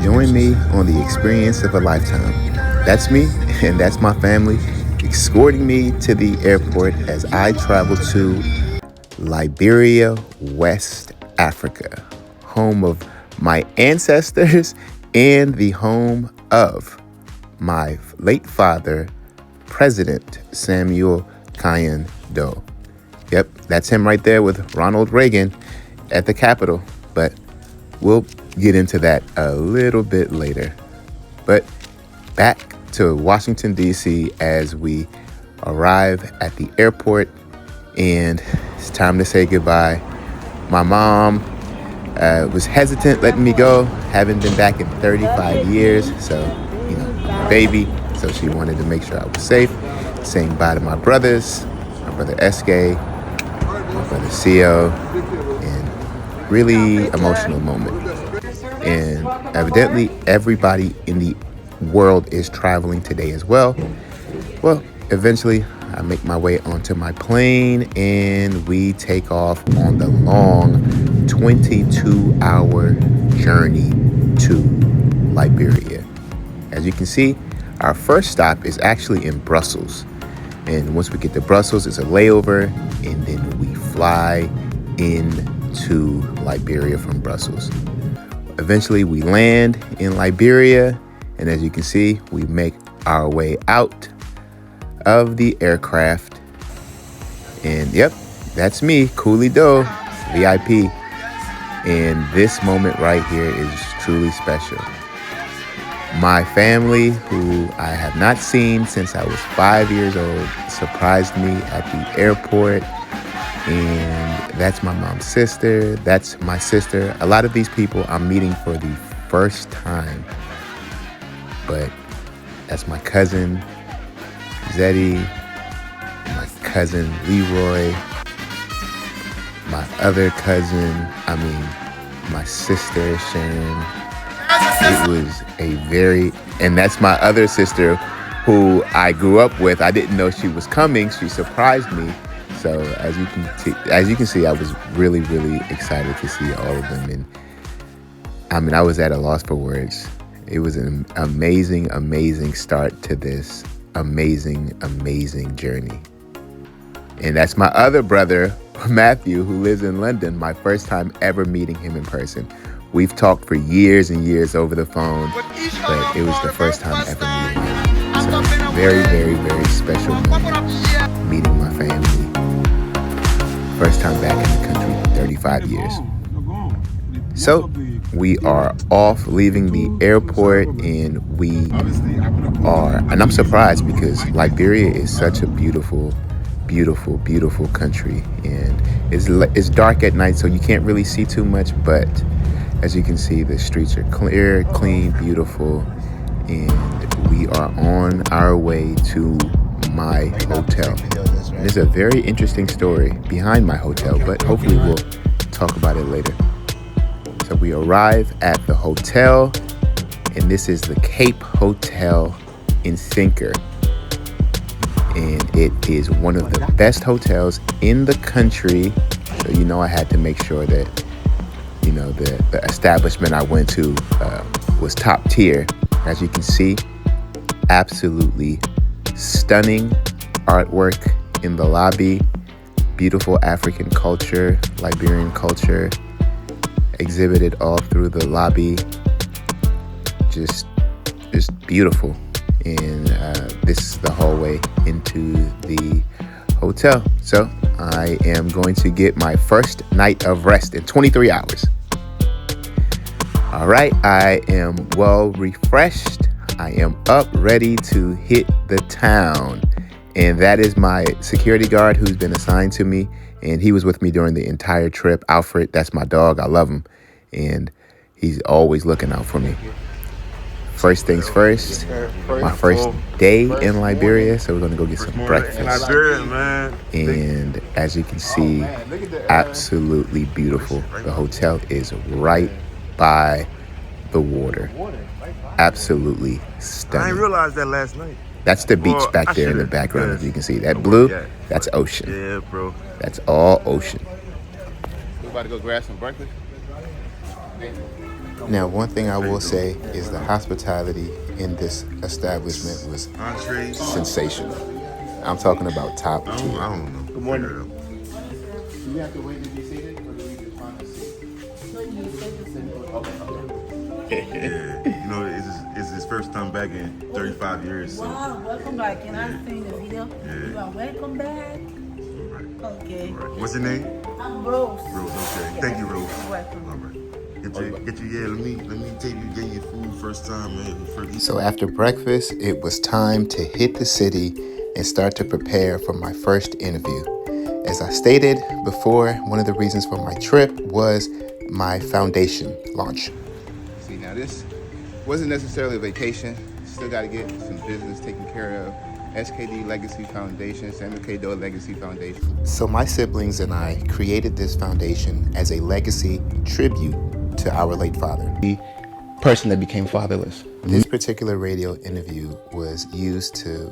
join me on the experience of a lifetime. That's me, and that's my family, escorting me to the airport as I travel to Liberia, West Africa, home of my ancestors and the home of my late father, President Samuel Kyan Doe. Yep, that's him right there with Ronald Reagan at the Capitol. But we'll get into that a little bit later. But back to Washington, D.C. as we arrive at the airport, and it's time to say goodbye. My mom was hesitant letting me go. Haven't been back in 35 years, so, I'm a baby, so she wanted to make sure I was safe. Saying bye to my brothers, my brother SK, my brother CO, and really emotional moment. And evidently, everybody in the world is traveling today as well. Well, eventually, I make my way onto my plane, and we take off on the long 22-hour journey to Liberia. As you can see, our first stop is actually in Brussels. And once we get to Brussels, it's a layover, and then we fly into Liberia from Brussels. Eventually, we land in Liberia, and as you can see, we make our way out of the aircraft. And yep, that's me, Cooley Doe, VIP. And this moment right here is truly special. My family, who I have not seen since I was 5 years old, surprised me at the airport. And that's my mom's sister. That's my sister. A lot of these people I'm meeting for the first time. But that's my cousin, Zeddy, my cousin, Leroy, my other cousin, my sister, Sharon. It was and that's my other sister who I grew up with. I didn't know she was coming. She surprised me. So as you can see, I was really, really excited to see all of them. And I was at a loss for words. It was an amazing, amazing start to this amazing, amazing journey. And that's my other brother, Matthew, who lives in London, my first time ever meeting him in person. We've talked for years and years over the phone, but it was the first time ever meeting him. So very, very, very special moment meeting my family. First time back in the country, 35 years. So we are off leaving the airport, and and I'm surprised because Liberia is such a beautiful, beautiful, beautiful country, and it's dark at night, so you can't really see too much, but as you can see, the streets are clear, clean, beautiful, and we are on our way to my hotel. There's a very interesting story behind my hotel, but hopefully we'll talk about it later. So we arrive at the hotel, and this is the Cape Hotel in Sinker. And it is one of the best hotels in the country. So, I had to make sure that, the establishment I went to was top tier. As you can see, absolutely stunning artwork in the lobby. Beautiful African culture, Liberian culture exhibited all through the lobby. Just beautiful. And this is the hallway into the hotel. So I am going to get my first night of rest in 23 hours. All right, I am well refreshed. I am up, ready to hit the town. And that is my security guard who's been assigned to me. And he was with me during the entire trip. Alfred, that's my dog. I love him. And he's always looking out for me. First things first, my first day in Liberia, so we're gonna go get some breakfast. And as you can see, absolutely beautiful. The hotel is right by the water. Absolutely stunning. I didn't realize that last night. That's the beach back there in the background, as you can see. That blue, that's ocean. Yeah, bro. That's all ocean. We about to go grab some breakfast? Now, one thing I will say is the hospitality in this establishment was Entrees. sensational. I'm talking about top tier. I don't know. Good morning. Do you have to wait to be seated, or do we just find a seat? Yeah, you know, it's his first time back in 35 years. So. Wow, welcome back. Can I see the video? Yeah. You are welcome back. All right. Okay. All right. What's your name? I'm Rose. Rose. Okay. Yeah. Thank you, Rose. You're welcome. All right. Get you. Yeah. Let me take you get your food first time, man. So after breakfast, it was time to hit the city and start to prepare for my first interview. As I stated before, one of the reasons for my trip was my foundation launch. See, now this wasn't necessarily a vacation. Still got to get some business taken care of. SKD Legacy Foundation, Samuel K. Doe Legacy Foundation. So my siblings and I created this foundation as a legacy tribute to our late father, the person that became fatherless. This particular radio interview was used to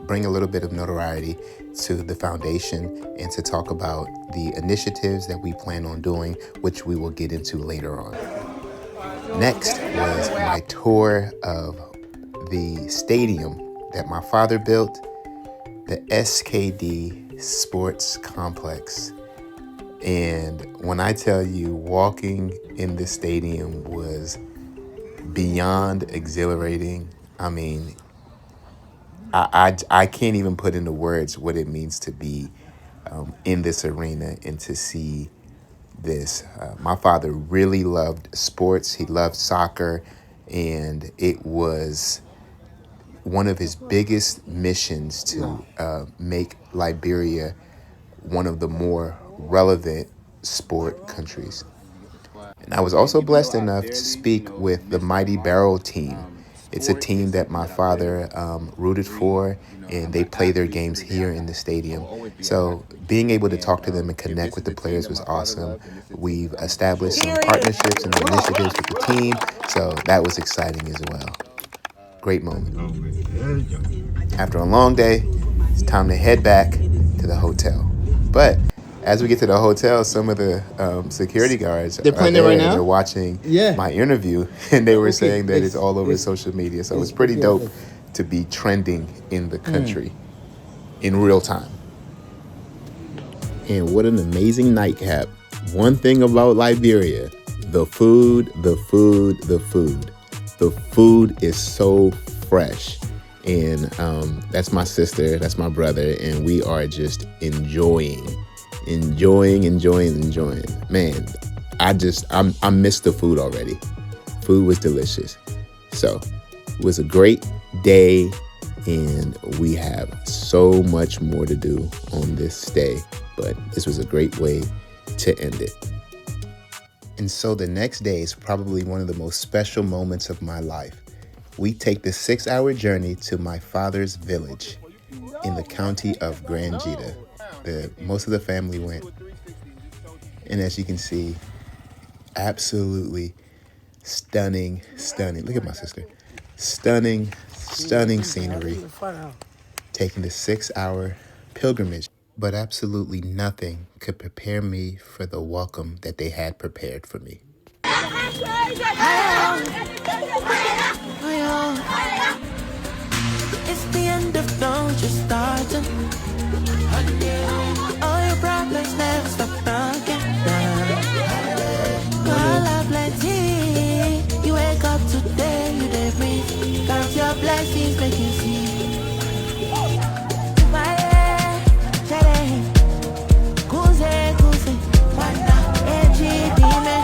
bring a little bit of notoriety to the foundation and to talk about the initiatives that we plan on doing, which we will get into later on. Next was my tour of the stadium that my father built, the SKD Sports Complex. And when I tell you, walking in the stadium was beyond exhilarating. I mean, I can't even put into words what it means to be in this arena and to see this. My father really loved sports. He loved soccer, and it was one of his biggest missions to make Liberia one of the more relevant sport countries. And I was also blessed enough to speak with the Mighty Barrel team. It's a team that my father rooted for, and they play their games here in the stadium. So being able to talk to them and connect with the players was awesome. We've established some partnerships and initiatives with the team, so that was exciting as well. Great moment. After a long day, it's time to head back to the hotel. But as we get to the hotel, some of the security guards They're playing are there it right and now? they're watching Yeah. my interview, and they were Okay, saying that it's all over it's- social media. So it's it's pretty dope beautiful. to be trending in the country in real time. And what an amazing nightcap. One thing about Liberia, the food, the food, the food. The food is so fresh. And that's my sister, that's my brother, and we are just enjoying. Man, I missed the food already. Food was delicious. So it was a great day, and we have so much more to do on this stay, but this was a great way to end it. And so the next day is probably one of the most special moments of my life. We take the 6-hour journey to my father's village in the county of Grangita. Most of the family went. And as you can see, absolutely stunning. Look at my sister. Stunning scenery. Taking the 6-hour pilgrimage. But absolutely nothing could prepare me for the welcome that they had prepared for me. It's the end of dawn, just starting. All your problems never stop talking. All of plenty. You wake up today, you dey breathe. Count your blessings, make you see. Wanda,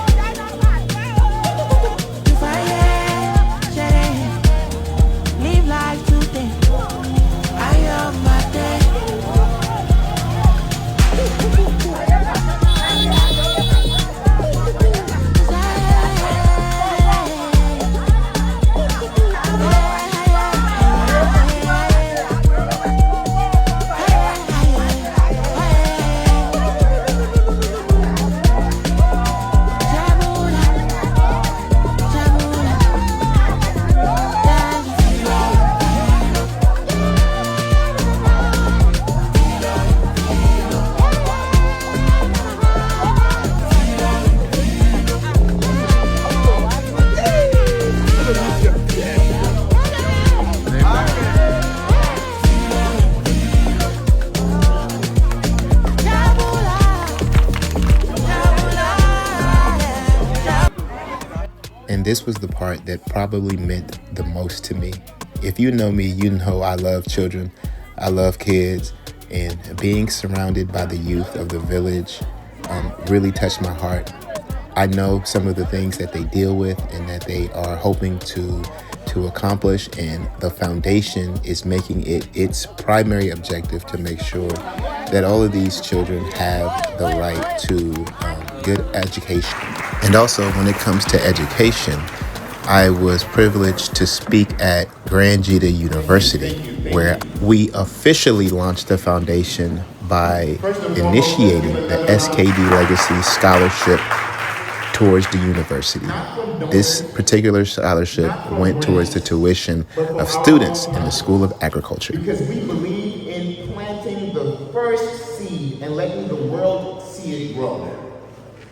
this was the part that probably meant the most to me. If you know me, you know I love children, I love kids, and being surrounded by the youth of the village really touched my heart. I know some of the things that they deal with and that they are hoping to accomplish, and the foundation is making it its primary objective to make sure that all of these children have the right to good education. And also, when it comes to education, I was privileged to speak at Grand Jita University, where we officially launched the foundation by initiating the SKD Legacy Scholarship towards the university. This particular scholarship went towards the tuition of students in the School of Agriculture. Because we believe in planting the first seed and letting the world see it grow.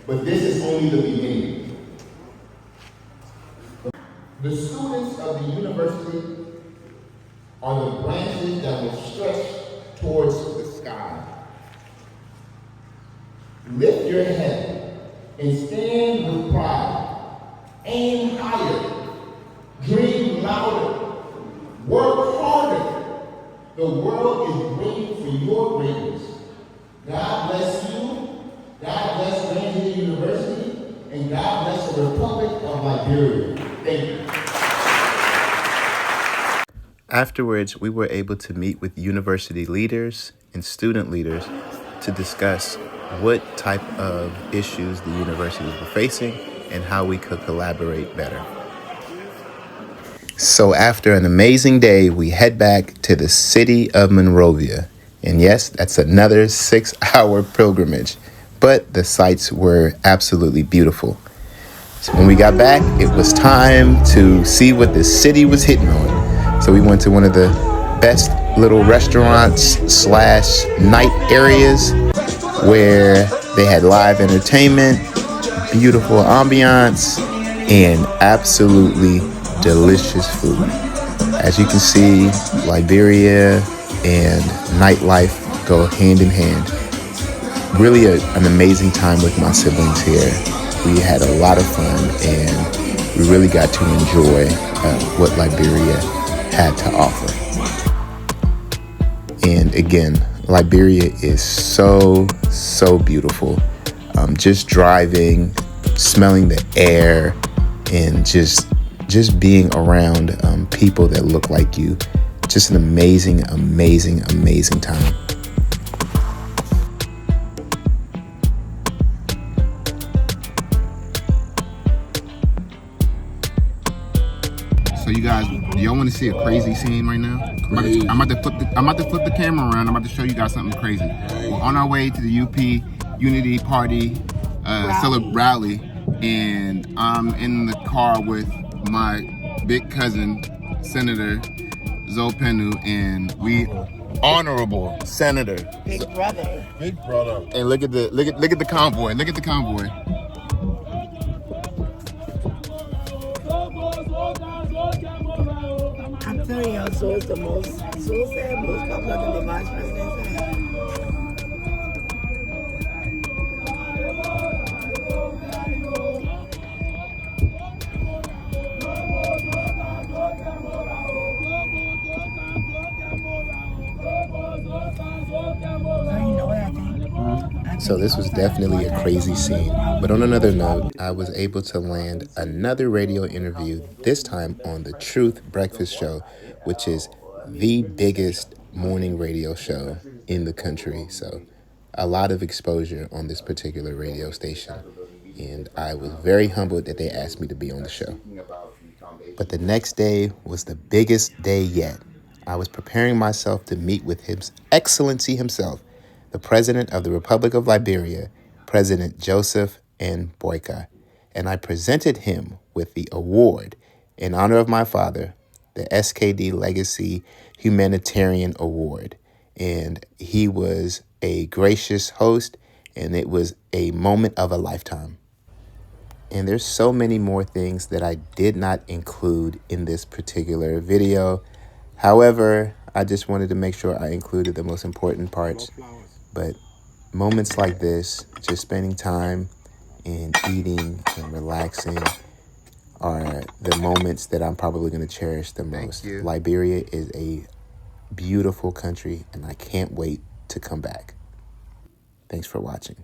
But this is only the beginning. The students of the university are the branches that will stretch towards the sky. Lift your head and stand with pride. Aim higher. Dream louder. Work harder. The world is waiting for your greatness. God bless you. God bless Grand Jita University. And God bless the Republic of Liberia. Thank you. Afterwards, we were able to meet with university leaders and student leaders to discuss what type of issues the universities were facing and how we could collaborate better. So after an amazing day, we head back to the city of Monrovia. And yes, that's another 6-hour pilgrimage, but the sights were absolutely beautiful. So when we got back, it was time to see what the city was hitting on. So we went to one of the best little restaurants / night areas where they had live entertainment, beautiful ambiance, and absolutely delicious food. As you can see, Liberia and nightlife go hand in hand. Really an amazing time with my siblings here. We had a lot of fun, and we really got to enjoy what Liberia had to offer. And again, Liberia is so beautiful. Just driving, smelling the air, and just being around people that look like you. Just an amazing time. So you guys, do y'all want to see a crazy scene right now? I'm about to flip the camera around. I'm about to show you guys something crazy. We're on our way to the UP Unity Party rally, and I'm in the car with my big cousin, Senator Zoe Penu, and we honorable Senator. Big brother. And look at the convoy. Look at the convoy. I'm telling you, so it's the most popular than the vice president. So this was definitely a crazy scene. But on another note, I was able to land another radio interview, this time on the Truth Breakfast Show, which is the biggest morning radio show in the country. So a lot of exposure on this particular radio station. And I was very humbled that they asked me to be on the show. But the next day was the biggest day yet. I was preparing myself to meet with His Excellency himself, the President of the Republic of Liberia, President Joseph N. Boyka, and I presented him with the award in honor of my father, the SKD Legacy Humanitarian Award. And he was a gracious host, and it was a moment of a lifetime. And there's so many more things that I did not include in this particular video. However, I just wanted to make sure I included the most important parts. But moments like this, just spending time and eating and relaxing, are the moments that I'm probably going to cherish the most. Liberia is a beautiful country, and I can't wait to come back. Thanks for watching.